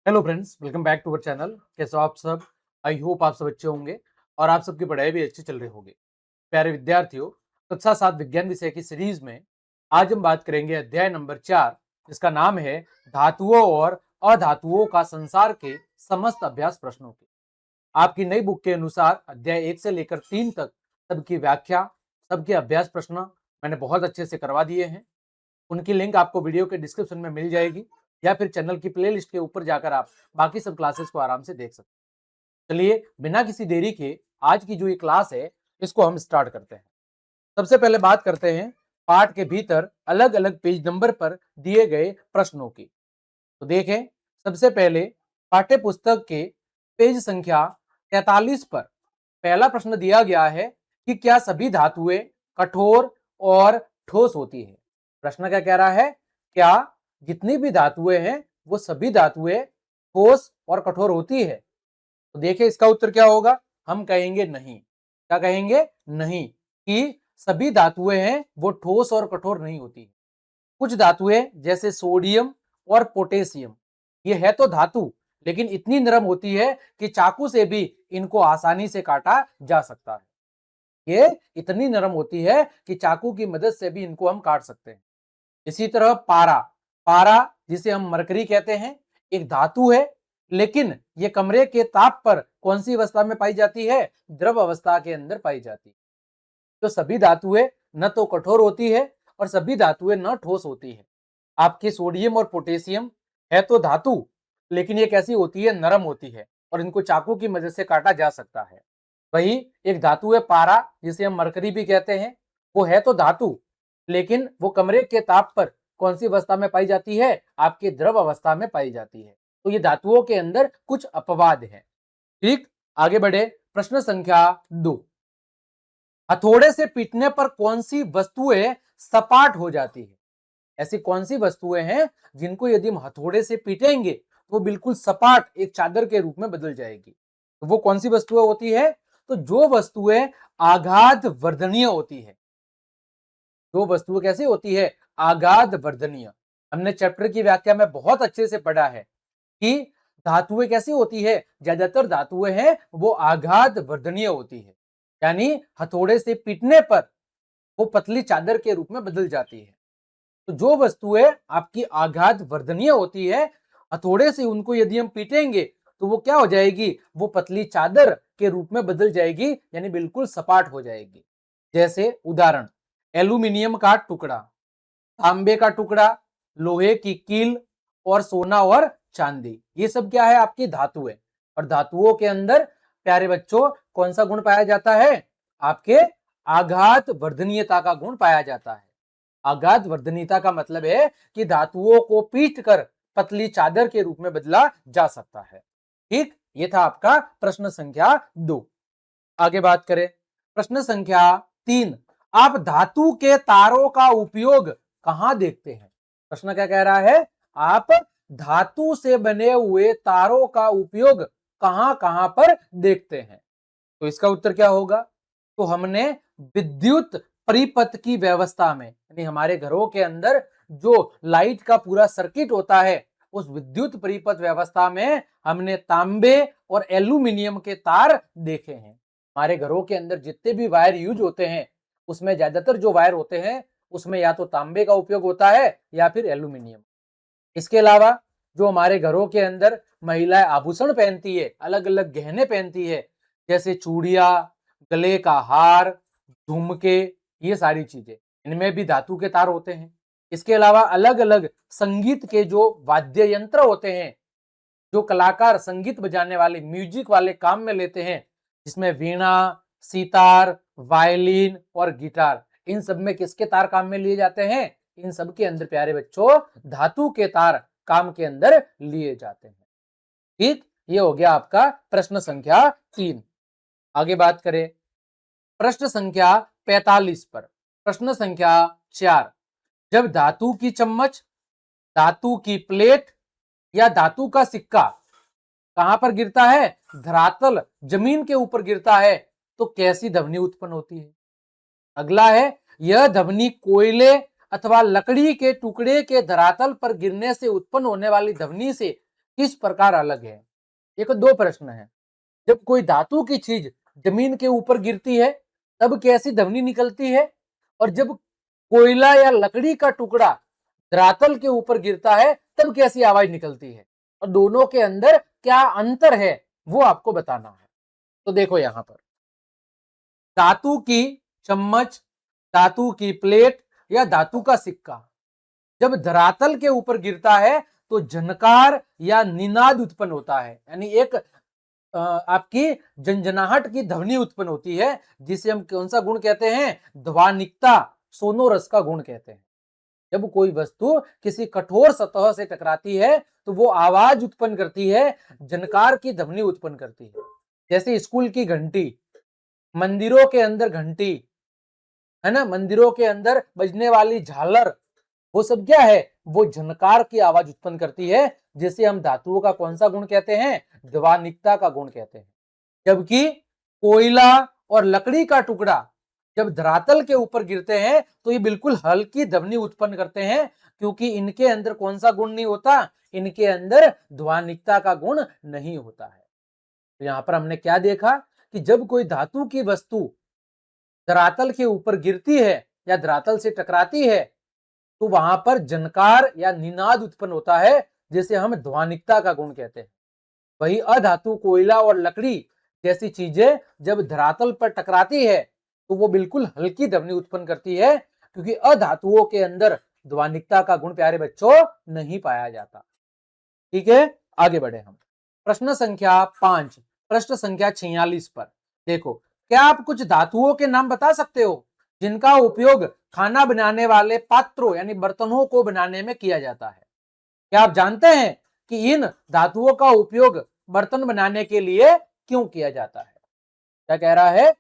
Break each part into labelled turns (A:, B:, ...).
A: Hello friends, welcome back to our channel. कैसे हो आप सब? आई होप आप सब अच्छे होंगे और आप सबकी पढ़ाई भी अच्छी चल रही होगी। प्यारे विद्यार्थियों, कक्षा 7 विज्ञान विषय की सीरीज में आज हम बात करेंगे अध्याय नंबर 4, जिसका नाम है धातुओं और अधातुओं का संसार के समस्त अभ्यास प्रश्नों की। आपकी नई बुक के अनुसार अध्याय 1 से लेकर 3 तक सबकी व्याख्या, सबके अभ्यास प्रश्न मैंने बहुत अच्छे से करवा दिए हैं। उनकी लिंक आपको वीडियो के डिस्क्रिप्शन में मिल जाएगी या फिर चैनल की प्लेलिस्ट के ऊपर जाकर आप बाकी सब क्लासेस को आराम से देख सकते हैं। चलिए बिना किसी देरी के आज की जो ये क्लास है इसको हम स्टार्ट करते हैं। सबसे पहले बात करते हैं पाठ के भीतर अलग अलग पेज नंबर पर दिए गए प्रश्नों की। तो देखें, सबसे पहले पाठ्य पुस्तक के पेज संख्या 43 पर पहला प्रश्न दिया गया है कि क्या सभी धातुएं कठोर और ठोस होती है। प्रश्न क्या कह रहा है? क्या जितनी भी धातुएं हैं वो सभी धातुएं ठोस और कठोर होती है? तो देखिए इसका उत्तर क्या होगा। हम कहेंगे नहीं। क्या कहेंगे? नहीं, कि सभी धातुएं हैं वो ठोस और कठोर नहीं होती। कुछ धातुएं जैसे सोडियम और पोटेशियम, ये है तो धातु, लेकिन इतनी नरम होती है कि चाकू से भी इनको आसानी से काटा जा सकता है। ये इतनी नरम होती है कि चाकू की मदद से भी इनको हम काट सकते हैं। इसी तरह पारा, पारा जिसे हम मरकरी कहते हैं, एक धातु है, लेकिन ये कमरे के ताप पर कौन सी अवस्था में पाई जाती है? द्रव अवस्था के अंदर पाई जाती है। तो सभी धातुएं न तो कठोर होती है और सभी धातुएं न ठोस होती है। आपकी सोडियम और पोटेशियम है तो धातु, लेकिन ये कैसी होती है? नरम होती है और इनको चाकू की मदद से काटा जा सकता है। वही एक धातु है पारा, जिसे हम मरकरी भी कहते हैं, वो है तो धातु, लेकिन वो कमरे के ताप पर कौन सी अवस्था में पाई जाती है? आपके द्रव अवस्था में पाई जाती है। तो ये धातुओं के अंदर कुछ अपवाद है। ठीक, आगे बढ़े। प्रश्न संख्या 2, हथौड़े से पीटने पर कौन सी वस्तुएं सपाट हो जाती है? ऐसी कौन सी वस्तुएं हैं जिनको यदि हम हथौड़े से पीटेंगे तो वो बिल्कुल सपाट एक चादर के रूप में बदल जाएगी? तो वो कौन सी वस्तुएं होती है? तो जो वस्तुएं आघात वर्धनीय होती है। जो वस्तुएं कैसी होती है? आघात वर्धनीय। हमने चैप्टर की व्याख्या में बहुत अच्छे से पढ़ा है कि धातुएं कैसी होती है? ज्यादातर धातुएं हैं वो आघात वर्धनीय होती है, यानी हथौड़े से पीटने पर वो पतली चादर के रूप में बदल जाती है। तो जो वस्तुएं आपकी आघात वर्धनीय होती है, हथौड़े से उनको यदि हम पीटेंगे तो वो क्या हो जाएगी? वो पतली चादर के रूप में बदल जाएगी, यानी बिल्कुल सपाट हो जाएगी। जैसे उदाहरण, एल्यूमिनियम का टुकड़ा, तांबे का टुकड़ा, लोहे की कील और सोना और चांदी, ये सब क्या है? आपकी धातु है। और धातुओं के अंदर प्यारे बच्चों कौन सा गुण पाया जाता है? आपके आघात वर्धनीयता का गुण पाया जाता है। आघात वर्धनीयता का मतलब है कि धातुओं को पीट कर पतली चादर के रूप में बदला जा सकता है। ठीक, ये था आपका प्रश्न संख्या 2। आगे बात करें, प्रश्न संख्या 3, आप धातु के तारों का उपयोग कहां देखते हैं? प्रश्न क्या कह रहा है? आप धातु से बने हुए तारों का उपयोग कहां कहां पर देखते हैं? तो इसका उत्तर क्या होगा? तो हमने विद्युत परिपथ की व्यवस्था में, यानी हमारे घरों के अंदर जो लाइट का पूरा सर्किट होता है, उस विद्युत परिपथ व्यवस्था में हमने तांबे और एल्यूमिनियम के तार देखे हैं। हमारे घरों के अंदर जितने भी वायर यूज होते हैं, उसमें ज्यादातर जो वायर होते हैं उसमें या तो तांबे का उपयोग होता है या फिर एल्यूमिनियम। इसके अलावा जो हमारे घरों के अंदर महिलाएं आभूषण पहनती है, अलग अलग गहने पहनती है, जैसे चूड़ियां, गले का हार, झुमके, ये सारी चीजें, इनमें भी धातु के तार होते हैं। इसके अलावा अलग अलग संगीत के जो वाद्य यंत्र होते हैं, जो कलाकार संगीत बजाने वाले, म्यूजिक वाले काम में लेते हैं, जिसमें वीणा, सितार, वायलिन और गिटार, इन सब में किसके तार काम में लिए जाते हैं? इन सब के अंदर प्यारे बच्चों धातु के तार काम के अंदर लिए जाते हैं। ठीक, ये हो गया आपका प्रश्न संख्या 3। आगे बात करें प्रश्न संख्या 45 पर। प्रश्न संख्या 4, जब धातु की चम्मच, धातु की प्लेट या धातु का सिक्का कहां पर गिरता है? धरातल, जमीन के ऊपर गिरता है, तो कैसी ध्वनि उत्पन्न होती है? अगला है, यह ध्वनि कोयले अथवा लकड़ी के टुकड़े के धरातल पर गिरने से उत्पन्न होने वाली ध्वनि से किस प्रकार अलग है? ये दो प्रश्न है। जब कोई धातु की चीज जमीन के ऊपर गिरती है तब कैसी ध्वनि निकलती है, और जब कोयला या लकड़ी का टुकड़ा धरातल के ऊपर गिरता है तब कैसी आवाज निकलती है, और दोनों के अंदर क्या अंतर है वो आपको बताना है। तो देखो यहां पर धातु की चम्मच, धातु की प्लेट या धातु का सिक्का जब धरातल के ऊपर गिरता है तो झनकार या निनाद उत्पन्न होता है, यानी एक आपकी झंझनाहट की ध्वनि उत्पन्न होती है, जिसे हम कौन सा गुण कहते हैं? ध्वनिकता, सोनोरस का गुण कहते हैं। जब कोई वस्तु किसी कठोर सतह से टकराती है तो वो आवाज उत्पन्न करती है, झनकार की ध्वनि उत्पन्न करती है। जैसे स्कूल की घंटी, मंदिरों के अंदर घंटी है ना, मंदिरों के अंदर बजने वाली झालर, वो सब क्या है? वो झनकार की आवाज उत्पन्न करती है, जिसे हम धातुओं का कौन सा गुण कहते हैं? ध्वनिकता का गुण कहते हैं। जबकि कोयला और लकड़ी का टुकड़ा जब धरातल के ऊपर गिरते हैं तो ये बिल्कुल हल्की ध्वनि उत्पन्न करते हैं, क्योंकि इनके अंदर कौन सा गुण नहीं होता? इनके अंदर ध्वनिकता का गुण नहीं होता है। तो यहां पर हमने क्या देखा कि जब कोई धातु की वस्तु धरातल के ऊपर गिरती है या धरातल से टकराती है तो वहां पर जनकार या निनाद उत्पन्न होता है, जिसे हम ध्वनिकता का गुण कहते हैं। वही अधातु, कोयला और लकड़ी जैसी चीजें जब धरातल पर टकराती है तो वो बिल्कुल हल्की ध्वनि उत्पन्न करती है, क्योंकि अधातुओं के अंदर ध्वनिकता का गुण प्यारे बच्चों नहीं पाया जाता। ठीक है, आगे बढ़े हम प्रश्न संख्या 5, प्रश्न संख्या 46 पर। देखो, क्या आप कुछ धातुओं के नाम बता सकते हो जिनका उपयोग खाना बनाने वाले पात्रों यानी बर्तनों को बनाने में किया जाता है? क्या आप जानते हैं कि इन धातुओं का उपयोग बर्तन बनाने के लिए क्यों किया जाता है? क्या कह रहा है?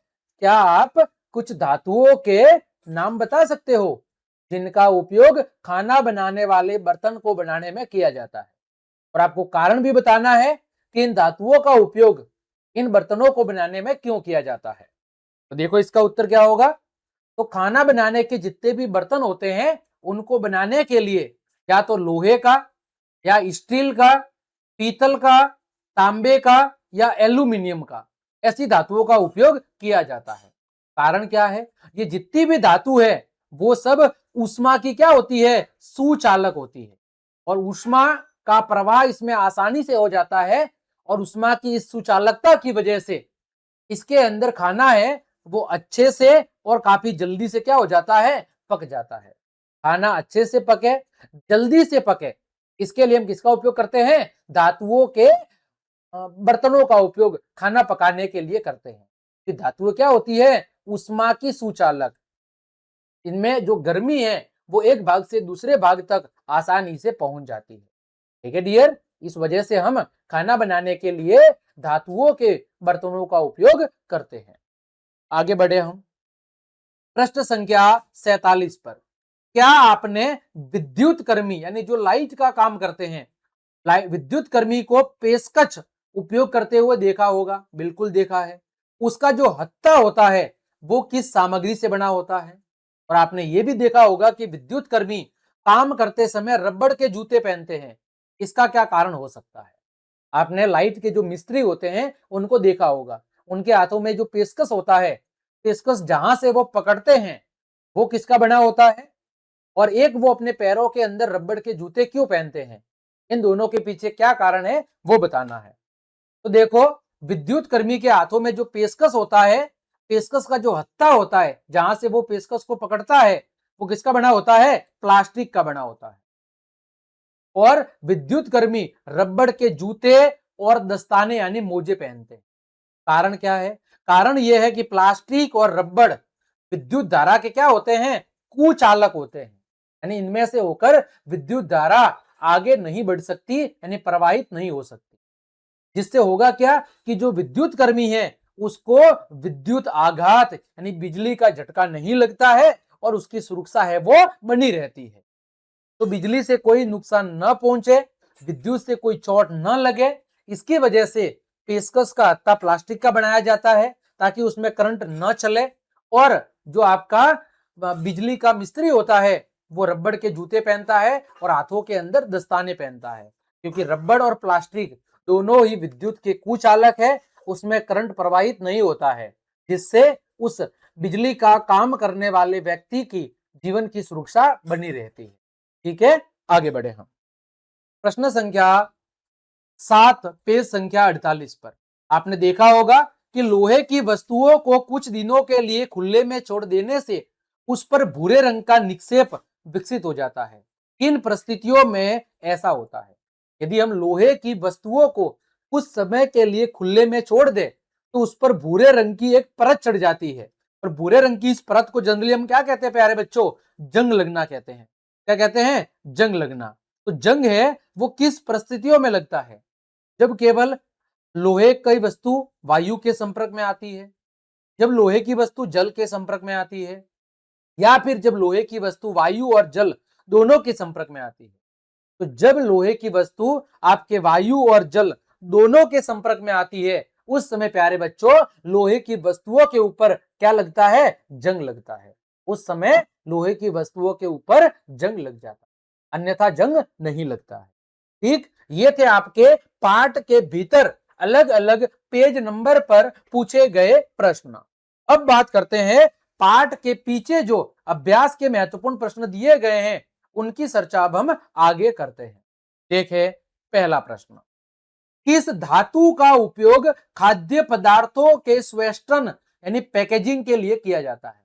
A: क्या आप कुछ धातुओं के नाम बता सकते हो जिनका उपयोग खाना बनाने वाले बर्तन को बनाने में किया जाता है, और आपको कारण भी बताना है कि इन धातुओं का उपयोग इन बर्तनों को बनाने में क्यों किया जाता है। तो देखो इसका उत्तर क्या होगा। तो खाना बनाने के जितने भी बर्तन होते हैं उनको बनाने के लिए या तो लोहे का या स्टील का, पीतल का, तांबे का या एल्यूमिनियम का, ऐसी धातुओं का उपयोग किया जाता है। कारण क्या है? ये जितनी भी धातु है वो सब ऊष्मा की क्या होती है? सुचालक होती है, और ऊष्मा का प्रवाह इसमें आसानी से हो जाता है, और ऊष्मा की इस सुचालकता की वजह से इसके अंदर खाना है वो अच्छे से और काफी जल्दी से क्या हो जाता है? पक जाता है। खाना अच्छे से पके, जल्दी से पके, इसके लिए हम किसका उपयोग करते हैं? धातुओं के बर्तनों का उपयोग खाना पकाने के लिए करते हैं। कि धातुएं क्या होती है? ऊष्मा की सुचालक। इनमें जो गर्मी है वो एक भाग से दूसरे भाग तक आसानी से पहुंच जाती है। ठीक है डियर, इस वजह से हम खाना बनाने के लिए धातुओं के बर्तनों का उपयोग करते हैं। आगे बढ़े हम प्रश्न संख्या 47 पर। क्या आपने विद्युत कर्मी यानी जो लाइट का काम करते हैं, विद्युत कर्मी को पेशकश उपयोग करते हुए देखा होगा? बिल्कुल देखा है। उसका जो हत्था होता है वो किस सामग्री से बना होता है? और आपने ये भी देखा होगा कि विद्युत कर्मी काम करते समय रबड़ के जूते पहनते हैं। इसका क्या कारण हो सकता है? आपने लाइट के जो मिस्त्री होते हैं उनको देखा होगा, उनके हाथों में जो पेचकस होता है, पेचकस जहां से वो पकड़ते हैं वो किसका बना होता है, और एक वो अपने पैरों के अंदर रबड़ के जूते क्यों पहनते हैं? इन दोनों के पीछे क्या कारण है वो बताना है। तो देखो, विद्युत कर्मी के हाथों में जो पेचकस होता है, पेचकस का जो हत्था होता है जहां से वो पेचकस को पकड़ता है, वो किसका बना होता है? प्लास्टिक का बना होता है। और विद्युत कर्मी रबड़ के जूते और दस्ताने यानी मोजे पहनते हैं। कारण क्या है? कारण यह है कि प्लास्टिक और रबड़ विद्युत धारा के क्या होते हैं? कुचालक होते हैं, यानी इनमें से होकर विद्युत धारा आगे नहीं बढ़ सकती, यानी प्रवाहित नहीं हो सकती। जिससे होगा क्या कि जो विद्युत कर्मी है उसको विद्युत आघात यानी बिजली का झटका नहीं लगता है, और उसकी सुरक्षा है वो बनी रहती है। तो बिजली से कोई नुकसान न पहुंचे, विद्युत से कोई चोट न लगे, इसकी वजह से पेचकस का हत्था प्लास्टिक का बनाया जाता है ताकि उसमें करंट न चले, और जो आपका बिजली का मिस्त्री होता है वो रबड़ के जूते पहनता है और हाथों के अंदर दस्ताने पहनता है। क्योंकि रबड़ और प्लास्टिक दोनों ही विद्युत के कुचालक है, उसमें करंट प्रवाहित नहीं होता है, जिससे उस बिजली का काम करने वाले व्यक्ति की जीवन की सुरक्षा बनी रहती है। ठीक है, आगे बढ़े हम प्रश्न संख्या 7 पेज संख्या 48 पर। आपने देखा होगा कि लोहे की वस्तुओं को कुछ दिनों के लिए खुले में छोड़ देने से उस पर भूरे रंग का निक्षेप विकसित हो जाता है। किन परिस्थितियों में ऐसा होता है? यदि हम लोहे की वस्तुओं को कुछ समय के लिए खुले में छोड़ दें तो उस पर भूरे रंग की एक परत चढ़ जाती है, और भूरे रंग की इस परत को जनरली हम क्या कहते हैं प्यारे बच्चों? जंग लगना कहते हैं। क्या कहते हैं? जंग लगना। तो जंग है वो किस परिस्थितियों में लगता है? जब केवल लोहे की वस्तु वायु के संपर्क में आती है, जब लोहे की वस्तु जल के संपर्क में आती है, या फिर जब लोहे की वस्तु वायु और जल दोनों के संपर्क में आती है। तो जब लोहे की वस्तु आपके वायु और जल दोनों के संपर्क में आती है, उस समय प्यारे बच्चों लोहे की वस्तुओं के ऊपर क्या लगता है? जंग लगता है। उस समय लोहे की वस्तुओं के ऊपर जंग लग जाता है, अन्यथा जंग नहीं लगता है। ठीक, ये थे आपके पाठ के भीतर अलग अलग पेज नंबर पर पूछे गए प्रश्न। अब बात करते हैं पाठ के पीछे जो अभ्यास के महत्वपूर्ण प्रश्न दिए गए हैं उनकी चर्चा अब हम आगे करते हैं। देखें पहला प्रश्न, किस धातु का उपयोग खाद्य पदार्थों के स्वेष्टन यानी पैकेजिंग के लिए किया जाता है?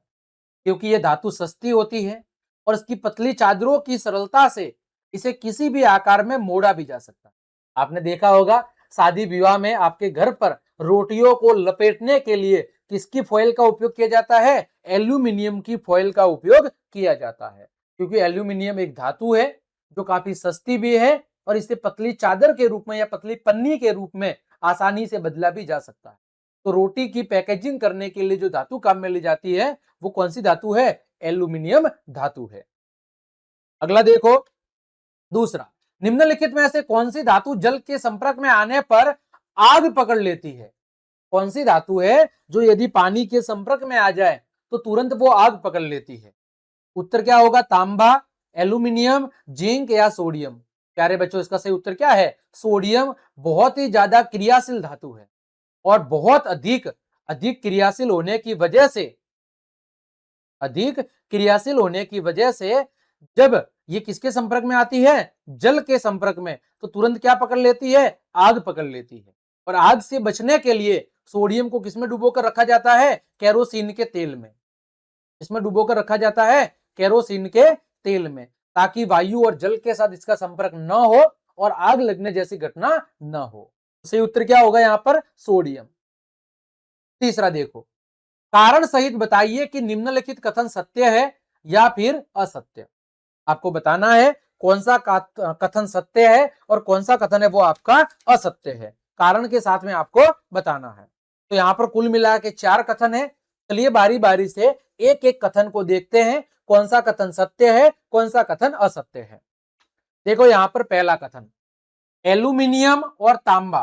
A: क्योंकि यह धातु सस्ती होती है और इसकी पतली चादरों की सरलता से इसे किसी भी आकार में मोड़ा भी जा सकता है। आपने देखा होगा शादी विवाह में आपके घर पर रोटियों को लपेटने के लिए किसकी फॉइल का उपयोग किया जाता है? एल्यूमिनियम की फॉइल का उपयोग किया जाता है, क्योंकि एल्यूमिनियम एक धातु है जो काफी सस्ती भी है और इसे पतली चादर के रूप में या पतली पन्नी के रूप में आसानी से बदला भी जा सकता है। तो रोटी की पैकेजिंग करने के लिए जो धातु काम में ली जाती है वो कौन सी धातु है? एल्यूमिनियम धातु है। अगला देखो दूसरा, निम्नलिखित में से कौन सी धातु जल के संपर्क में आने पर आग पकड़ लेती है? कौन सी धातु है जो यदि पानी के संपर्क में आ जाए तो तुरंत वो आग पकड़ लेती है? उत्तर क्या होगा? तांबा, एल्यूमिनियम, जिंक या सोडियम? प्यारे बच्चों इसका सही उत्तर क्या है? सोडियम बहुत ही ज्यादा क्रियाशील धातु है और बहुत अधिक अधिक क्रियाशील होने की वजह से जब ये किसके संपर्क में आती है? जल के संपर्क में, तो तुरंत क्या पकड़ लेती है? आग पकड़ लेती है। और आग से बचने के लिए सोडियम को किसमें डुबोकर रखा जाता है? केरोसिन के तेल में। इसमें डुबोकर रखा जाता है केरोसिन के तेल में, ताकि वायु और जल के साथ इसका संपर्क न हो और आग लगने जैसी घटना न हो। सही उत्तर क्या होगा यहाँ पर? सोडियम। तीसरा देखो, कारण सहित बताइए कि निम्नलिखित कथन सत्य है या फिर असत्य। आपको बताना है कौन सा कथन सत्य है और कौन सा कथन है वो आपका असत्य है, कारण के साथ में आपको बताना है। तो यहाँ पर कुल मिला के 4 कथन है। चलिए बारी बारी से एक एक कथन को देखते हैं, कौन सा कथन सत्य है, कौन सा कथन असत्य है। देखो यहाँ पर पहला कथन, एल्यूमिनियम और तांबा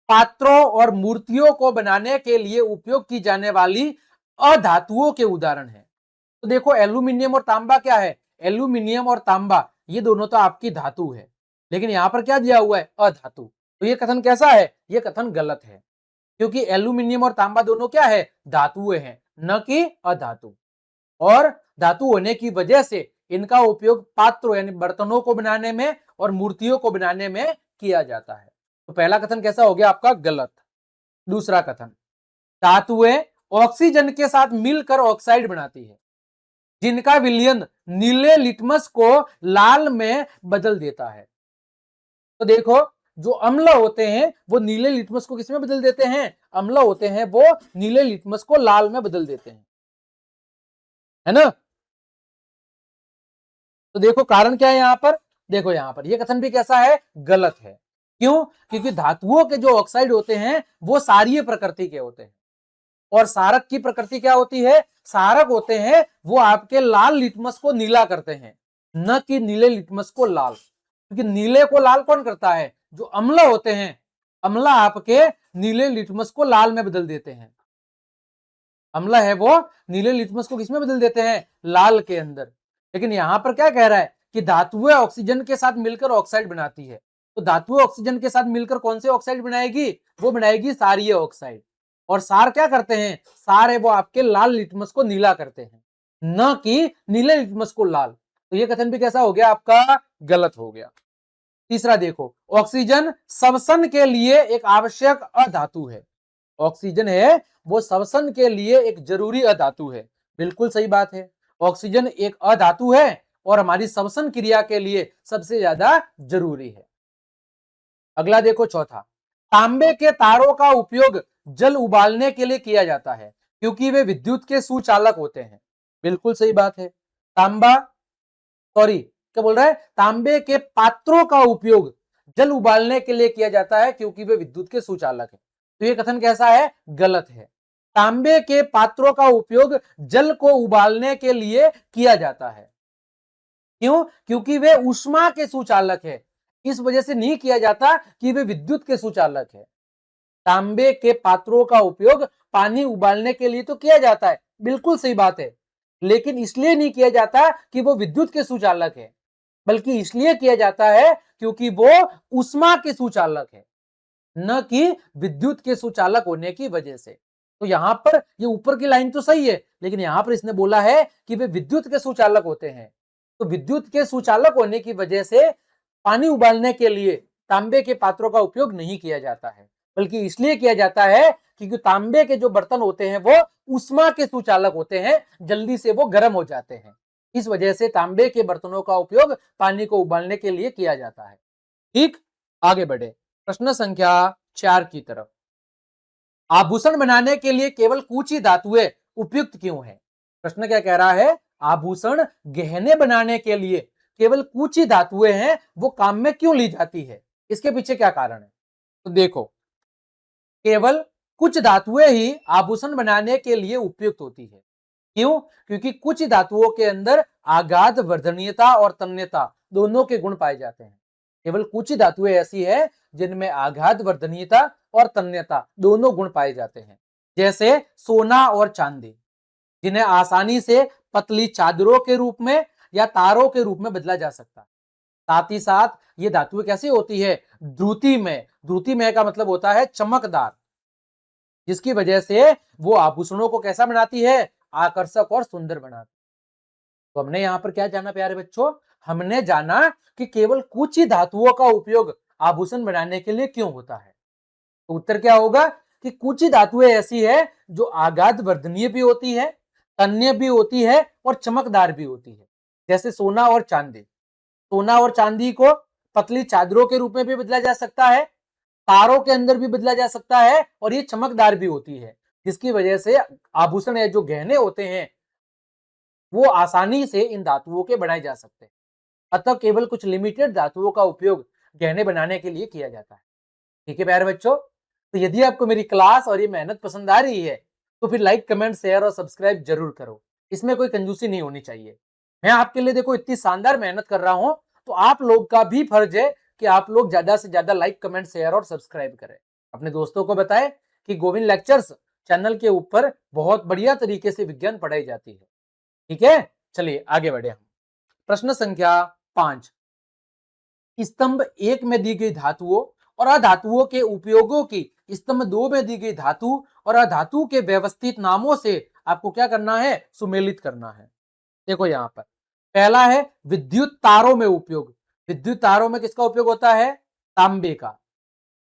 A: पात्रों और मूर्तियों को बनाने के लिए उपयोग की जाने वाली अधातुओं के उदाहरण है। तो देखो एल्यूमिनियम और तांबा क्या है? एल्यूमिनियम और तांबा ये दोनों तो आपकी धातु है, लेकिन यहां पर क्या दिया हुआ है? अधातु। तो ये कथन कैसा है? ये कथन गलत है, क्योंकि एल्यूमिनियम और तांबा दोनों क्या है? धातुएं हैं, न कि अधातु। और धातु होने की वजह से इनका उपयोग पात्रों यानी बर्तनों को बनाने में और मूर्तियों को बनाने में किया जाता है। तो पहला कथन कैसा हो गया आपका? गलत। दूसरा कथन, धातुएं ऑक्सीजन के साथ मिलकर ऑक्साइड बनाती है, जिनका विलयन नीले लिटमस को लाल में बदल देता है। तो देखो जो अम्ल होते हैं वो नीले लिटमस को किसमें बदल देते हैं? अम्ल होते हैं वो नीले लिटमस को लाल में बदल देते हैं, है ना? तो देखो कारण क्या है यहां पर? देखो यहां पर ये कथन भी कैसा है? गलत है। क्यों? क्योंकि धातुओं के जो ऑक्साइड होते हैं वो सारीय प्रकृति के होते हैं, और सारक की प्रकृति क्या होती है? सारक होते हैं वो आपके लाल लिटमस को नीला करते हैं, न कि नीले लिटमस को लाल। क्योंकि नीले को लाल कौन करता है? जो अम्ल होते हैं, अम्ल आपके नीले लिटमस को लाल में बदल देते हैं। अम्ल है वो नीले लिटमस को किसमें बदल देते हैं? लाल के अंदर। लेकिन यहां पर क्या कह रहा है कि धातुएं ऑक्सीजन के साथ मिलकर ऑक्साइड बनाती है, तो धातु ऑक्सीजन के साथ मिलकर कौन से ऑक्साइड बनाएगी? वो बनाएगी क्षारीय ऑक्साइड। और क्षार क्या करते हैं? क्षार है वो आपके लाल लिटमस को नीला करते हैं, न कि नीले लिटमस को लाल। तो ये कथन भी कैसा हो गया आपका? गलत हो गया। तीसरा देखो, ऑक्सीजन श्वसन के लिए एक आवश्यक अधातु है। ऑक्सीजन है वो श्वसन के लिए एक जरूरी अधातु है। बिल्कुल सही बात है, ऑक्सीजन एक अधातु है और हमारी श्वसन क्रिया के लिए सबसे ज्यादा जरूरी है। अगला देखो चौथा, तांबे के तारों का उपयोग जल उबालने के लिए किया जाता है क्योंकि वे विद्युत के सुचालक होते हैं। बिल्कुल सही बात है। तांबा, सॉरी क्या बोल रहा है, तांबे के पात्रों का उपयोग जल उबालने के लिए किया जाता है क्योंकि वे विद्युत के सुचालक है। तो ये कथन कैसा है? गलत है। तांबे के पात्रों का उपयोग जल को उबालने के लिए किया जाता है। क्यों? क्योंकि वे ऊष्मा के सुचालक है, इस वजह से नहीं किया जाता कि वे विद्युत के सुचालक है। तांबे के पात्रों का उपयोग पानी उबालने के लिए तो किया जाता है, बिल्कुल सही बात है, लेकिन इसलिए नहीं किया जाता कि वो विद्युत के सुचालक है, बल्कि इसलिए किया जाता है क्योंकि वो ऊष्मा के सुचालक है, न कि विद्युत के सुचालक होने की वजह से। तो यहां पर ये ऊपर की लाइन तो सही है, लेकिन यहां पर इसने बोला है कि वे विद्युत के सुचालक होते हैं। तो विद्युत के सुचालक होने की वजह से पानी उबालने के लिए तांबे के पात्रों का उपयोग नहीं किया जाता है, बल्कि इसलिए किया जाता है क्योंकि तांबे के जो बर्तन होते हैं वो ऊष्मा के सुचालक होते हैं, जल्दी से वो गर्म हो जाते हैं। इस वजह से तांबे के बर्तनों का उपयोग पानी को उबालने के लिए किया जाता है। ठीक, आगे बढ़े प्रश्न संख्या 4 की तरफ। आभूषण बनाने के लिए केवल कुछ ही धातुएं उपयुक्त क्यों है? प्रश्न क्या कह रहा है? आभूषण गहने बनाने के लिए केवल कुछ ही धातुएं हैं, वो काम में क्यों ली जाती है? इसके पीछे क्या कारण है? तो देखो, केवल कुछ धातुएं ही आभूषण बनाने के लिए उपयुक्त होती है। क्यों? क्योंकि कुछ धातुओं के अंदर आघात वर्धनीयता और तन्यता दोनों के गुण पाए जाते हैं। केवल कुछ धातुएं ऐसी है जिनमें आघात वर्धनीयता और तन्यता दोनों गुण पाए जाते हैं, जैसे सोना और चांदी, जिन्हें आसानी से पतली चादरों के रूप में या तारों के रूप में बदला जा सकता है। साथ ही साथ ये धातुएं कैसी होती है? द्रुतिमय। द्रुतिमय का मतलब होता है चमकदार, जिसकी वजह से वो आभूषणों को कैसा बनाती है? आकर्षक और सुंदर बनाती है। तो हमने यहाँ पर क्या जाना प्यारे बच्चों? हमने जाना कि केवल कुछ ही धातुओं का उपयोग आभूषण बनाने के लिए क्यों होता है। तो उत्तर क्या होगा कि कुछ ही धातुएं ऐसी है जो आघात वर्धनीय भी होती है, तन्य भी होती है और चमकदार भी होती है, जैसे सोना और चांदी। सोना और चांदी को पतली चादरों के रूप में भी बदला जा सकता है, तारों के अंदर भी बदला जा सकता है, और ये चमकदार भी होती है, जिसकी वजह से आभूषण या जो गहने होते हैं वो आसानी से इन धातुओं के बनाए जा सकते हैं। अतः केवल कुछ लिमिटेड धातुओं का उपयोग गहने बनाने के लिए किया जाता है। ठीक है प्यारे बच्चों, तो यदि आपको मेरी क्लास और ये मेहनत पसंद आ रही है तो फिर लाइक, कमेंट, शेयर और सब्सक्राइब जरूर करो। इसमें कोई कंजूसी नहीं होनी चाहिए। मैं आपके लिए देखो इतनी शानदार मेहनत कर रहा हूं, तो आप लोग का भी फर्ज है कि आप लोग ज्यादा से ज्यादा लाइक, कमेंट, शेयर और सब्सक्राइब करें। अपने दोस्तों को बताएं कि गोविंद लेक्चर्स चैनल के ऊपर बहुत बढ़िया तरीके से विज्ञान पढ़ाई जाती है। ठीक है, चलिए आगे बढ़े हम। प्रश्न संख्या 5, स्तंभ 1 में दी गई धातुओं और अधातुओं के उपयोगों की स्तंभ 2 में दी गई धातु और अधातु के व्यवस्थित नामों से आपको क्या करना है? सुमेलित करना है। देखो यहां पर पहला है विद्युत तारों में उपयोग। विद्युत तारों में किसका उपयोग होता है? तांबे का।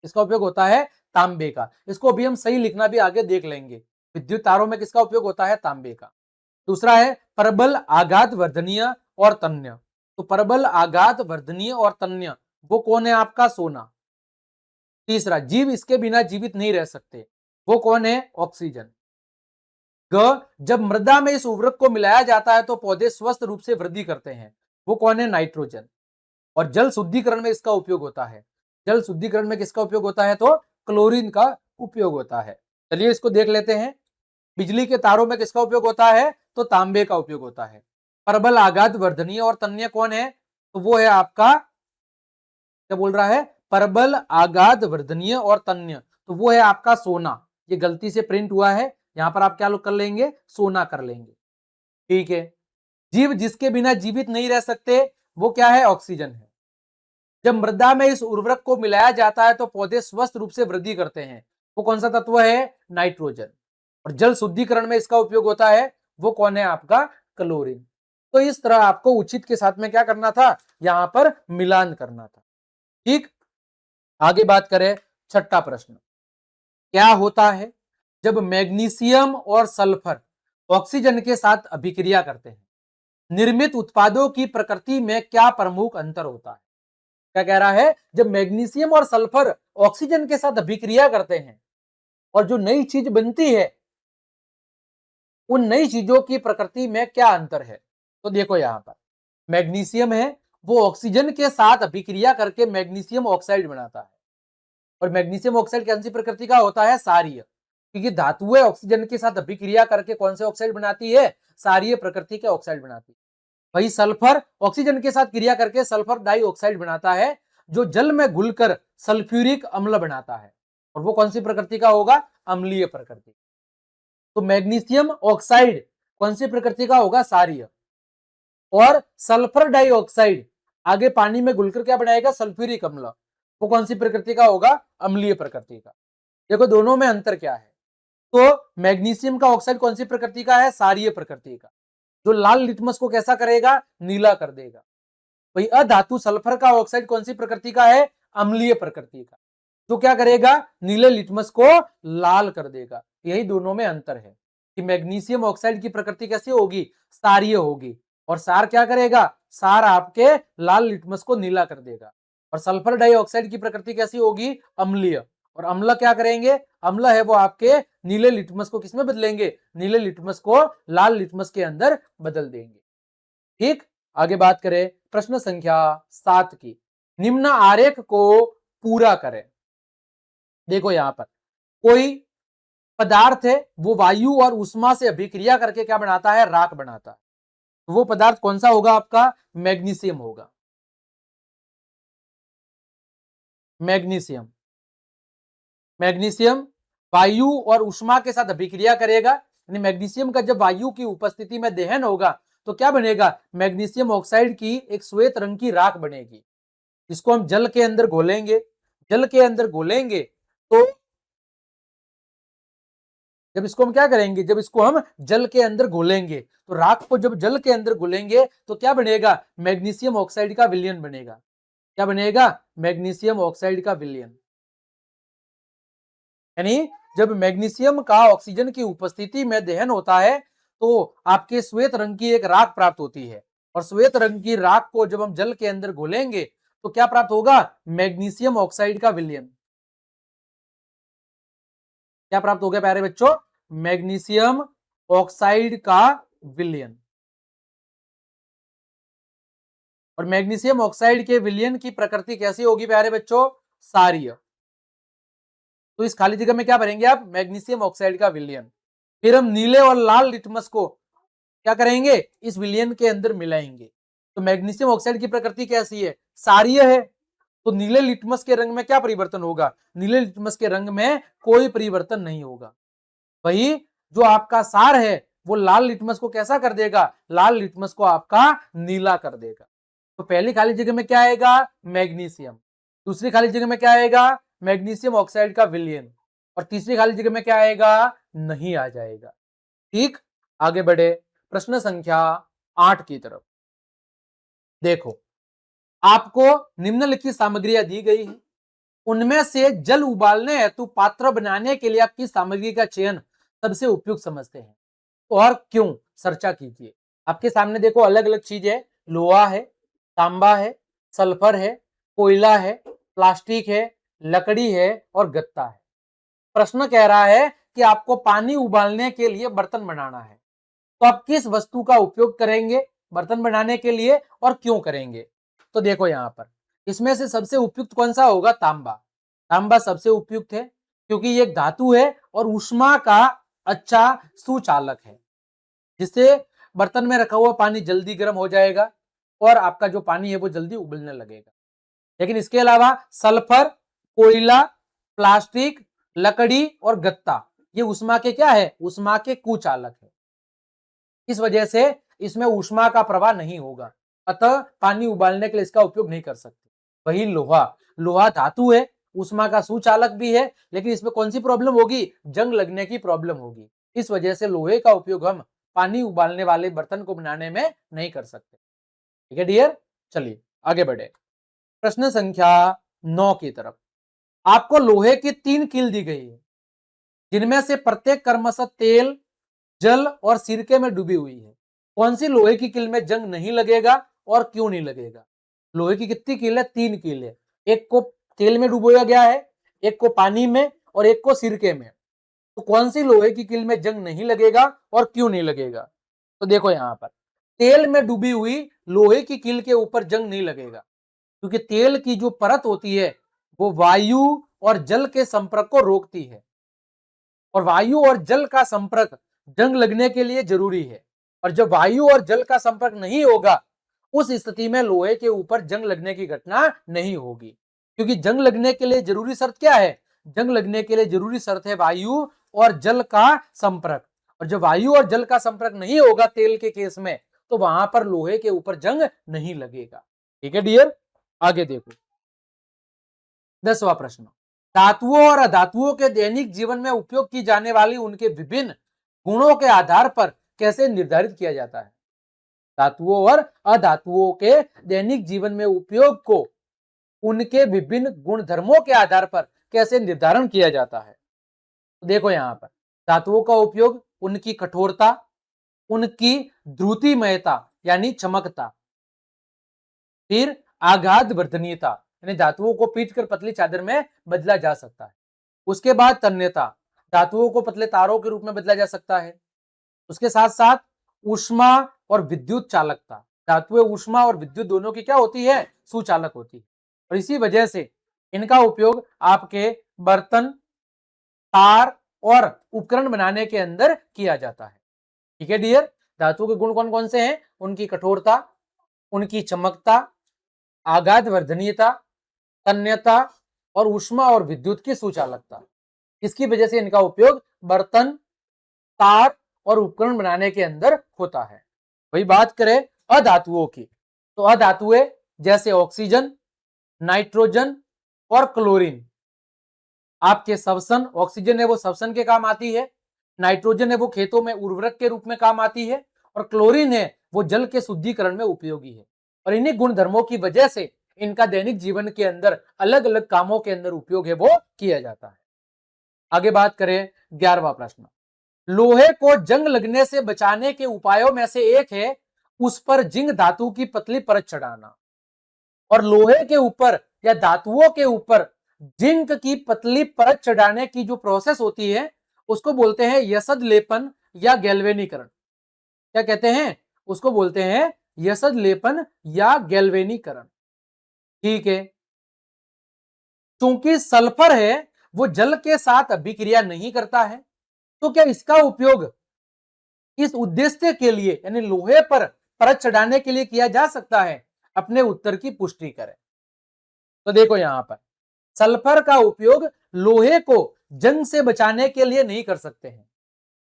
A: किसका उपयोग होता है? तांबे का। इसको अभी हम सही लिखना भी आगे देख लेंगे। विद्युत तारों में किसका उपयोग होता है? तांबे का। दूसरा है प्रबल, आघात वर्धनीय और तन्य। तो प्रबल, आघात वर्धनीय और तन्य वो कौन है? आपका सोना। तीसरा, जीव इसके बिना जीवित नहीं रह सकते, वो कौन है? ऑक्सीजन। ग, जब मृदा में इस उर्वरक को मिलाया जाता है तो पौधे स्वस्थ रूप से वृद्धि करते हैं, वो कौन है? नाइट्रोजन। और जल शुद्धिकरण में इसका उपयोग होता है। जल शुद्धिकरण में किसका उपयोग होता है? तो क्लोरीन का उपयोग होता है। चलिए इसको देख लेते हैं। बिजली के तारों में किसका उपयोग होता है? तो तांबे का उपयोग होता है। प्रबल, आघात वर्धनीय और तन्य कौन है? तो वो है आपका, क्या बोल रहा है? प्रबल, आघात वर्धनीय और तन्य, तो वो है आपका सोना। ये गलती से प्रिंट हुआ है, यहां पर आप क्या कर लेंगे? सोना कर लेंगे। ठीक है। जीव जिसके बिना जीवित नहीं रह सकते वो क्या है? ऑक्सीजन है। जब मृदा में इस उर्वरक को मिलाया जाता है तो पौधे स्वस्थ रूप से वृद्धि करते हैं। वो कौन सा तत्व है? नाइट्रोजन। और जल शुद्धिकरण में इसका उपयोग होता है, वो कौन है आपका? क्लोरीन। तो इस तरह आपको उचित के साथ में क्या करना था? यहां पर मिलान करना था। ठीक, आगे बात करें, छठा प्रश्न, क्या होता है जब मैग्नीशियम और सल्फर ऑक्सीजन के साथ अभिक्रिया करते हैं? निर्मित उत्पादों की प्रकृति में क्या प्रमुख अंतर होता है? क्या कह रहा है? जब मैग्नीशियम और सल्फर ऑक्सीजन के साथ अभिक्रिया करते हैं और जो नई चीज बनती है, उन नई चीजों की प्रकृति में क्या अंतर है? तो देखो यहां पर मैग्नीशियम है, वो ऑक्सीजन के साथ अभिक्रिया करके मैग्नीशियम ऑक्साइड बनाता है। और मैग्नीशियम ऑक्साइड कौन सी प्रकृति का होता है? क्षारीय। क्योंकि धातुएं ऑक्सीजन के साथ अभिक्रिया करके कौन से ऑक्साइड बनाती है? क्षारीय प्रकृति के ऑक्साइड बनाती है। वही सल्फर ऑक्सीजन के साथ क्रिया करके सल्फर डाइऑक्साइड बनाता है, जो जल में घुलकर सल्फ्यूरिक अम्ल बनाता है। और वो कौन सी प्रकृति का होगा? अम्लीय प्रकृति। तो मैग्नीशियम ऑक्साइड कौन सी प्रकृति का होगा? क्षारीय। और सल्फर डाइऑक्साइड आगे पानी में घुलकर क्या बनाएगा? सल्फ्यूरिक अम्ल। वो कौन सी प्रकृति का होगा? अम्लीय प्रकृति का। देखो दोनों में अंतर क्या है। तो मैग्नीशियम का ऑक्साइड कौन सी प्रकृति का है? क्षारीय प्रकृति का, जो लाल लिटमस को कैसा करेगा? नीला कर देगा। वही अधातु सल्फर का ऑक्साइड कौन सी प्रकृति का है? अम्लीय प्रकृति का, जो क्या करेगा? नीले लिटमस को लाल कर देगा। यही दोनों में अंतर है कि मैग्नीशियम ऑक्साइड की प्रकृति कैसी होगी? क्षारीय होगी। और क्षार क्या करेगा? क्षार आपके लाल लिटमस को नीला कर देगा। और सल्फर डाइऑक्साइड की प्रकृति कैसी होगी? अम्लीय। और अम्ल क्या करेंगे? अम्ल है वो आपके नीले लिटमस को किसमें बदलेंगे? नीले लिटमस को लाल लिटमस के अंदर बदल देंगे। ठीक, आगे बात करें प्रश्न संख्या 7 की। निम्न आरेख को पूरा करें। देखो यहां पर कोई पदार्थ है, वो वायु और उष्मा से अभिक्रिया करके क्या बनाता है? राख बनाता है। तो वो पदार्थ कौन सा होगा आपका? मैग्नीशियम होगा। मैग्नीशियम, मैग्नीशियम वायु और उष्मा के साथ अभिक्रिया करेगा, यानी मैग्नीशियम का जब वायु की उपस्थिति में दहन होगा तो क्या बनेगा? मैग्नीशियम ऑक्साइड की एक श्वेत रंग की राख बनेगी। इसको हम जल के अंदर घोलेंगे। जल के अंदर घोलेंगे तो जब इसको हम क्या करेंगे? जब इसको हम जल के अंदर घोलेंगे तो राख को जब जल के अंदर घोलेंगे तो क्या बनेगा? मैग्नीशियम ऑक्साइड का विलयन बनेगा। क्या बनेगा? मैग्नीशियम ऑक्साइड का विलयन। यानी जब मैग्नीशियम का ऑक्सीजन की उपस्थिति में दहन होता है तो आपके श्वेत रंग की एक राख प्राप्त होती है। और श्वेत रंग की राख को जब हम जल के अंदर घोलेंगे तो क्या प्राप्त होगा? मैग्नीशियम ऑक्साइड का विलयन। क्या प्राप्त हो गया प्यारे बच्चों? मैग्नीशियम ऑक्साइड का विलयन। और मैग्नीशियम ऑक्साइड के विलयन की प्रकृति कैसी होगी प्यारे बच्चों? क्षारीय। तो इस खाली जगह में क्या भरेंगे आप? मैग्नीशियम ऑक्साइड का विलयन। फिर हम नीले और लाल लिटमस को क्या करेंगे? इस विलयन के अंदर मिलाएंगे। तो मैग्नीशियम ऑक्साइड की प्रकृति कैसी है? क्षारीय है। तो नीले लिटमस के रंग में क्या परिवर्तन होगा? नीले लिटमस के रंग में कोई परिवर्तन नहीं होगा। वही जो आपका क्षार है वो लाल लिटमस को कैसा कर देगा? लाल लिटमस को आपका नीला कर देगा। तो पहली खाली जगह में क्या आएगा? मैग्नीशियम। दूसरी खाली जगह में क्या आएगा? मैग्नीशियम ऑक्साइड का विलयन। और तीसरी खाली जगह में क्या आएगा? नहीं आ जाएगा। ठीक, आगे बढ़े प्रश्न संख्या 8 की तरफ। देखो आपको निम्नलिखित सामग्रियां दी गई है, उनमें से जल उबालने हेतु पात्र बनाने के लिए आप किस सामग्री का चयन सबसे उपयुक्त समझते हैं और क्यों? चर्चा कीजिए। आपके सामने देखो अलग अलग चीज है, लोहा है, तांबा है, सल्फर है, कोयला है, प्लास्टिक है, लकड़ी है और गत्ता है। प्रश्न कह रहा है कि आपको पानी उबालने के लिए बर्तन बनाना है, तो आप किस वस्तु का उपयोग करेंगे बर्तन बनाने के लिए और क्यों करेंगे? तो देखो यहां पर इसमें से सबसे उपयुक्त कौन सा होगा? तांबा। तांबा सबसे उपयुक्त है क्योंकि ये एक धातु है और ऊष्मा का अच्छा सुचालक है, जिससे बर्तन में रखा हुआ पानी जल्दी गर्म हो जाएगा और आपका जो पानी है वो जल्दी उबलने लगेगा। लेकिन इसके अलावा सल्फर, कोयला, प्लास्टिक, लकड़ी और गत्ता ये ऊष्मा के क्या है? ऊष्मा के कुचालक है। इस वजह से इसमें ऊष्मा का प्रवाह नहीं होगा, अतः पानी उबालने के लिए इसका उपयोग नहीं कर सकते। वही लोहा, लोहा धातु है, ऊष्मा का सुचालक भी है, लेकिन इसमें कौन सी प्रॉब्लम होगी, जंग लगने की प्रॉब्लम होगी। इस वजह से लोहे का उपयोग हम पानी उबालने वाले बर्तन को बनाने में नहीं कर सकते। ठीक है डियर, चलिए आगे बढ़े प्रश्न संख्या 9 की तरफ। आपको लोहे की 3 कील दी गई है, जिनमें से प्रत्येक क्रमशः तेल, जल और सिरके में डूबी हुई है। कौन सी लोहे की कील में जंग नहीं लगेगा और क्यों नहीं लगेगा? लोहे की कितनी कील है? 3 कील है। एक को तेल में डुबोया गया है, एक को पानी में और एक को सिरके में। तो कौन सी लोहे की कील में जंग नहीं लगेगा और क्यों नहीं लगेगा? तो देखो यहां पर तेल में डूबी हुई लोहे की कील के ऊपर जंग नहीं लगेगा, क्योंकि तेल की जो परत होती है वो वायु और जल के संपर्क को रोकती है, और वायु और जल का संपर्क जंग लगने के लिए जरूरी है। और जब वायु और जल का संपर्क नहीं होगा, उस स्थिति में लोहे के ऊपर जंग लगने की घटना नहीं होगी, क्योंकि जंग लगने के लिए जरूरी शर्त क्या है? जंग लगने के लिए जरूरी शर्त है वायु और जल का संपर्क। और जब वायु और जल का संपर्क नहीं होगा तेल के केस में, तो वहां पर लोहे के ऊपर जंग नहीं लगेगा। ठीक है डियर, आगे देखो 10वां प्रश्न। धातुओं और अधातुओं के दैनिक जीवन में उपयोग की जाने वाली उनके विभिन्न गुणों के आधार पर कैसे निर्धारित किया जाता है? धातुओं और अधातुओं के दैनिक जीवन में उपयोग को उनके विभिन्न गुणधर्मों के आधार पर कैसे निर्धारण किया जाता है? तो देखो यहां पर धातुओं का उपयोग उनकी कठोरता, उनकी ध्रुतिमयता यानी चमकता, फिर आघात वर्धनीयता यानी धातुओं को पीट कर पतली चादर में बदला जा सकता है। उसके बाद तन्यता, धातुओं को पतले तारों के रूप में बदला जा सकता है। उसके साथ साथ ऊष्मा और विद्युत चालकता, धातुएं ऊष्मा और विद्युत दोनों की क्या होती है? सुचालक होती है। और इसी वजह से इनका उपयोग आपके बर्तन, तार और उपकरण बनाने के अंदर किया जाता है। ठीक है डियर, धातुओं के गुण कौन कौन से हैं? उनकी कठोरता, उनकी चमकता, आघात वर्धनीयता, तन्यता और ऊष्मा और विद्युत की सुचालकता। इसकी वजह से इनका उपयोग बर्तन, तार और उपकरण बनाने के अंदर होता है। वही बात करें अधातुओं की, तो अधातुएं जैसे ऑक्सीजन, नाइट्रोजन और क्लोरीन आपके श्वसन, ऑक्सीजन है वो श्वसन के काम आती है, नाइट्रोजन है वो खेतों में उर्वरक के रूप में काम आती है, और क्लोरीन है वो जल के शुद्धिकरण में उपयोगी है। और इन्हीं गुणधर्मों की वजह से इनका दैनिक जीवन के अंदर अलग अलग कामों के अंदर उपयोग है वो किया जाता है। आगे बात करें 11वां प्रश्न। लोहे को जंग लगने से बचाने के उपायों में से एक है उस पर जिंक धातु की पतली परत चढ़ाना। और लोहे के ऊपर या धातुओं के ऊपर जिंक की पतली परत चढ़ाने की जो प्रोसेस होती है उसको बोलते हैं यशद लेपन या गैल्वेनीकरण। क्या कहते हैं? उसको बोलते हैं यशद लेपन या गैल्वेनीकरण। ठीक है, क्योंकि सल्फर है वो जल के साथ अभिक्रिया नहीं करता है, तो क्या इसका उपयोग इस उद्देश्य के लिए यानी लोहे पर परत चढ़ाने के लिए किया जा सकता है? अपने उत्तर की पुष्टि करें। तो देखो यहां पर सल्फर का उपयोग लोहे को जंग से बचाने के लिए नहीं कर सकते हैं।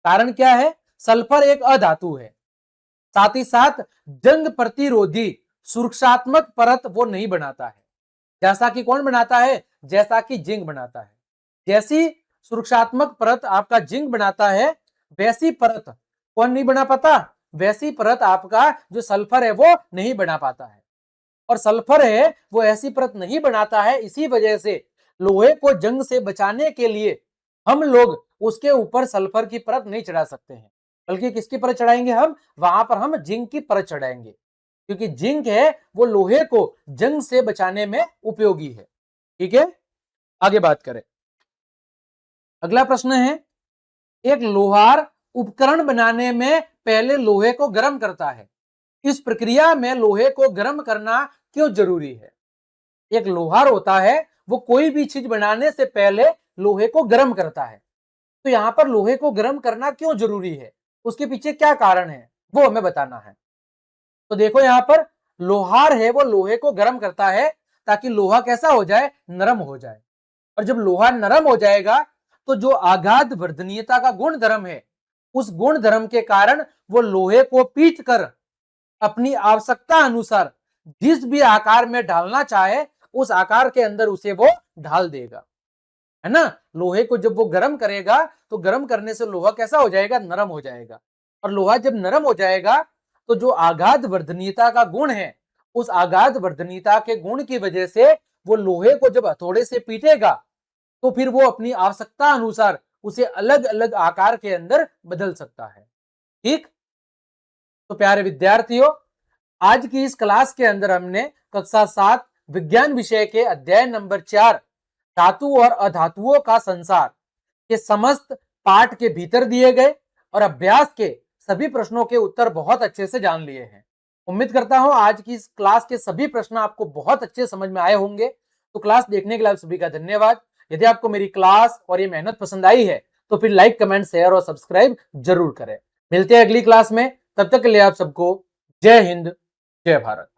A: कारण क्या है? सल्फर एक अधातु है, साथ ही साथ जंग प्रतिरोधी सुरक्षात्मक परत वो नहीं बनाता है, जैसा कि कौन बनाता है? जैसा कि जिंक बनाता है। जैसी सुरक्षात्मक परत आपका जिंक बनाता है, वैसी परत कौन नहीं बना पाता? वैसी परत आपका जो सल्फर है वो नहीं बना पाता है। और सल्फर है वो ऐसी परत नहीं बनाता है, इसी वजह से लोहे को जंग से बचाने के लिए हम लोग उसके ऊपर सल्फर की परत नहीं चढ़ा सकते हैं, बल्कि किसकी परत चढ़ाएंगे? हम वहां पर हम जिंक की परत चढ़ाएंगे, क्योंकि जिंक है वो लोहे को जंग से बचाने में उपयोगी है। ठीक है, आगे बात करें। अगला प्रश्न है, एक लोहार उपकरण बनाने में पहले लोहे को गर्म करता है, इस प्रक्रिया में लोहे को गर्म करना क्यों जरूरी है? एक लोहार होता है वो कोई भी चीज बनाने से पहले लोहे को गर्म करता है, तो यहां पर लोहे को गर्म करना क्यों जरूरी है? उसके पीछे क्या कारण है वो हमें बताना है। तो देखो यहां पर लोहार है वो लोहे को गर्म करता है ताकि लोहा कैसा हो जाए? नरम हो जाए। और जब लोहा नरम हो जाएगा तो जो आघात वर्धनीयता का गुण धर्म है, उस गुण धर्म के कारण वो लोहे को पीट कर अपनी आवश्यकता अनुसार जिस भी आकार में ढालना चाहे उस आकार के अंदर उसे वो ढाल देगा, है ना। लोहे को जब वो गर्म करेगा तो गर्म करने से लोहा कैसा हो जाएगा, नरम हो जाएगा, और लोहा जब नरम हो जाएगा तो जो आघात वर्धनीयता का गुण है, उस आघात वर्धनीयता के गुण की वजह से वो लोहे को जब हथौड़े से पीटेगा तो फिर वो अपनी आवश्यकता अनुसार उसे अलग अलग आकार के अंदर बदल सकता है। ठीक, तो प्यारे विद्यार्थियों, आज की इस क्लास के अंदर हमने कक्षा 7 विज्ञान विषय के अध्याय नंबर 4 धातु और अधातुओं का संसार के समस्त पाठ के भीतर दिए गए और अभ्यास के सभी प्रश्नों के उत्तर बहुत अच्छे से जान लिए हैं। उम्मीद करता हूं आज की इस क्लास के सभी प्रश्न आपको बहुत अच्छे समझ में आए होंगे। तो क्लास देखने के लिए आप सभी का धन्यवाद। यदि आपको मेरी क्लास और ये मेहनत पसंद आई है तो फिर लाइक, कमेंट, शेयर और सब्सक्राइब जरूर करें। मिलते हैं अगली क्लास में, तब तक के लिए आप सबको जय हिंद, जय भारत।